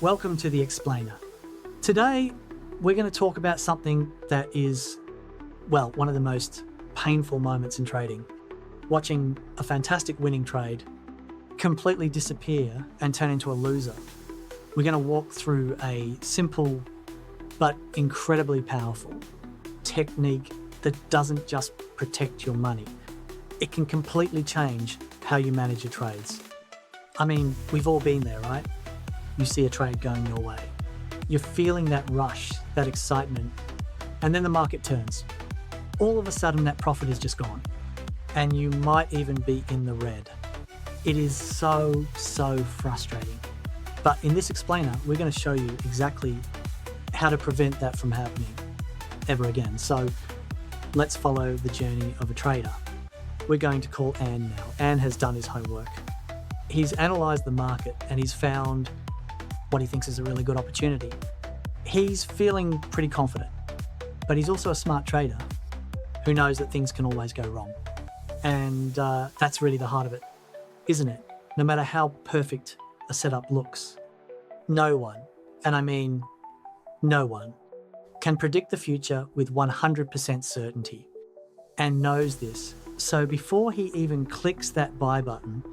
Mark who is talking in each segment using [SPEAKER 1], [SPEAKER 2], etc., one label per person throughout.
[SPEAKER 1] Welcome to The Explainer. Today, we're going to talk about something that is, well, one of the most painful moments in trading. Watching a fantastic winning trade completely disappear and turn into a loser. We're going to walk through a simple but incredibly powerful technique that doesn't just protect your money. It can completely change how you manage your trades. I mean, we've all been there, right? You see a trade going your way. You're feeling that rush, that excitement, and then the market turns. All of a sudden, that profit is just gone, and you might even be in the red. It is so frustrating. But in this explainer, we're going to show you exactly how to prevent that from happening ever again. So let's follow the journey of a trader. We're going to call Anne now. Anne has done his homework. He's analysed the market and he's found what he thinks is a really good opportunity. He's feeling pretty confident, but he's also a smart trader who knows that things can always go wrong. And that's really the heart of it, isn't it? No matter how perfect a setup looks, no one, and I mean no one, can predict the future with 100% certainty and knows this. So before he even clicks that buy button,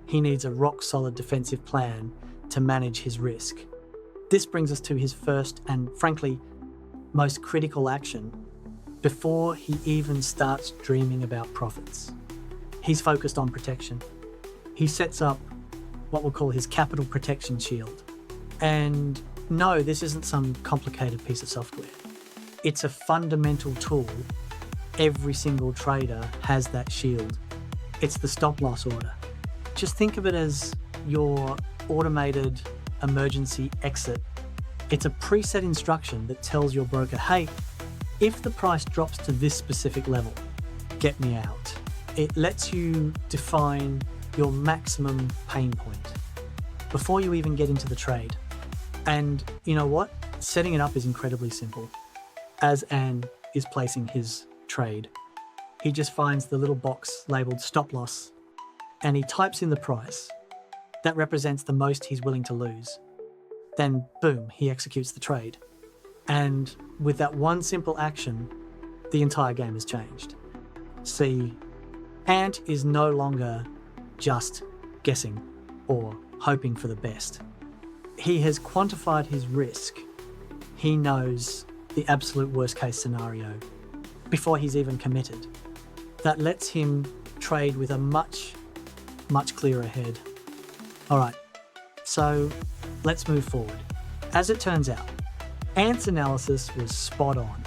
[SPEAKER 1] he needs a rock-solid defensive plan to manage his risk. This brings us to his first and, frankly, most critical action before he even starts dreaming about profits. He's focused on protection. He sets up what we'll call his capital protection shield. And no, this isn't some complicated piece of software. It's a fundamental tool. Every single trader has that shield. It's the stop loss order. Just think of it as your automated emergency exit. It's a preset instruction that tells your broker, hey, if the price drops to this specific level, get me out. It lets you define your maximum pain point before you even get into the trade. And you know what? Setting it up is incredibly simple. As Anne is placing his trade, he just finds the little box labeled stop loss and he types in the price that represents the most he's willing to lose. Then boom, he executes the trade. And with that one simple action, the entire game has changed. See, Ant is no longer just guessing or hoping for the best. He has quantified his risk. He knows the absolute worst case scenario before he's even committed. That lets him trade with a much clearer head. All right, so let's move forward. As it turns out, Ant's analysis was spot on.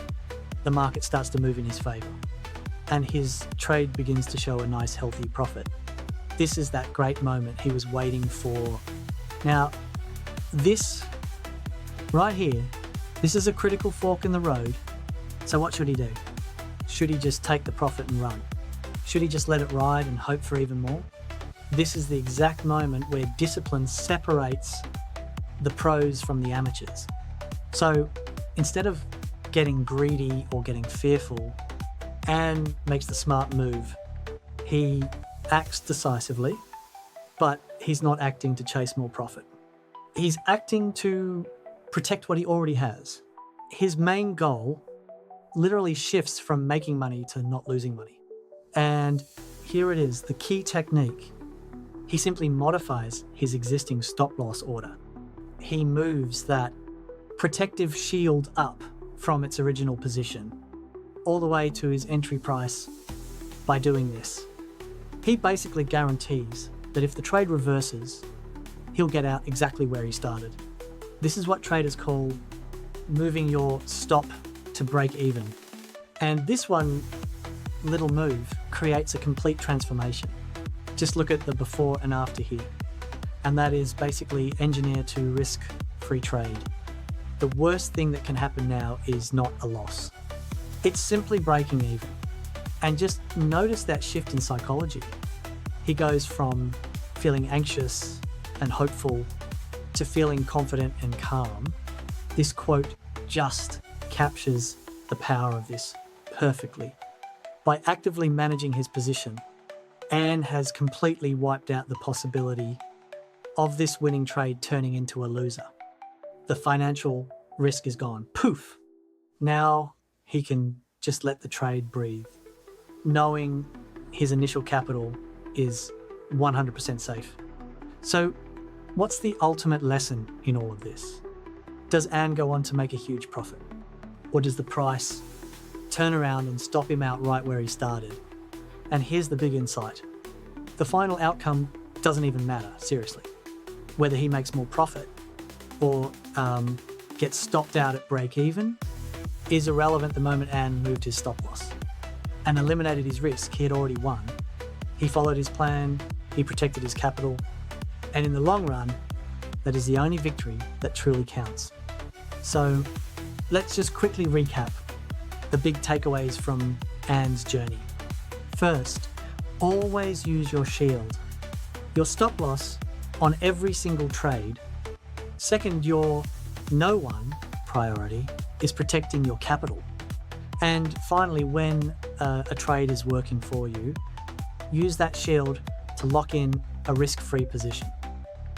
[SPEAKER 1] The market starts to move in his favor and his trade begins to show a nice healthy profit. This is that great moment he was waiting for. Now, this right here, this is a critical fork in the road. So what should he do? Should he just take the profit and run? Should he just let it ride and hope for even more? This is the exact moment where discipline separates the pros from the amateurs. So instead of getting greedy or getting fearful, Anne makes the smart move. He acts decisively, but he's not acting to chase more profit. He's acting to protect what he already has. His main goal literally shifts from making money to not losing money. And here it is, the key technique. He simply modifies his existing stop loss order. He moves that protective shield up from its original position all the way to his entry price by doing this. He basically guarantees that if the trade reverses, he'll get out exactly where he started. This is what traders call moving your stop to break even. And this one little move creates a complete transformation. Just look at the before and after here. And that is basically engineer to risk-free trade. The worst thing that can happen now is not a loss. It's simply breaking even. And just notice that shift in psychology. He goes from feeling anxious and hopeful to feeling confident and calm. This quote just captures the power of this perfectly. By actively managing his position, Anne has completely wiped out the possibility of this winning trade turning into a loser. the financial risk is gone. Poof! Now he can just let the trade breathe, knowing his initial capital is 100% safe. So, what's the ultimate lesson in all of this? Does Anne go on to make a huge profit? Or does the price turn around and stop him out right where he started? And here's the big insight. The final outcome doesn't even matter, seriously. Whether he makes more profit or gets stopped out at break even is irrelevant the moment Anne moved his stop loss and eliminated his risk. He had already won. He followed his plan, he protected his capital, and in the long run, that is the only victory that truly counts. So let's just quickly recap the big takeaways from Anne's journey. First, always use your shield, your stop loss on every single trade. Second, your no one priority is protecting your capital. And finally, when a trade is working for you, use that shield to lock in a risk-free position.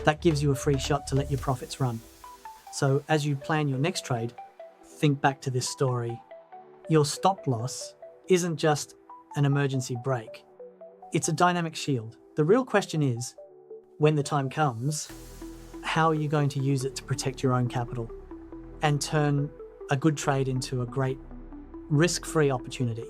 [SPEAKER 1] That gives you a free shot to let your profits run. So as you plan your next trade, think back to this story. Your stop loss isn't just an emergency break. It's a dynamic shield. The real question is, when the time comes, how are you going to use it to protect your own capital and turn a good trade into a great risk-free opportunity?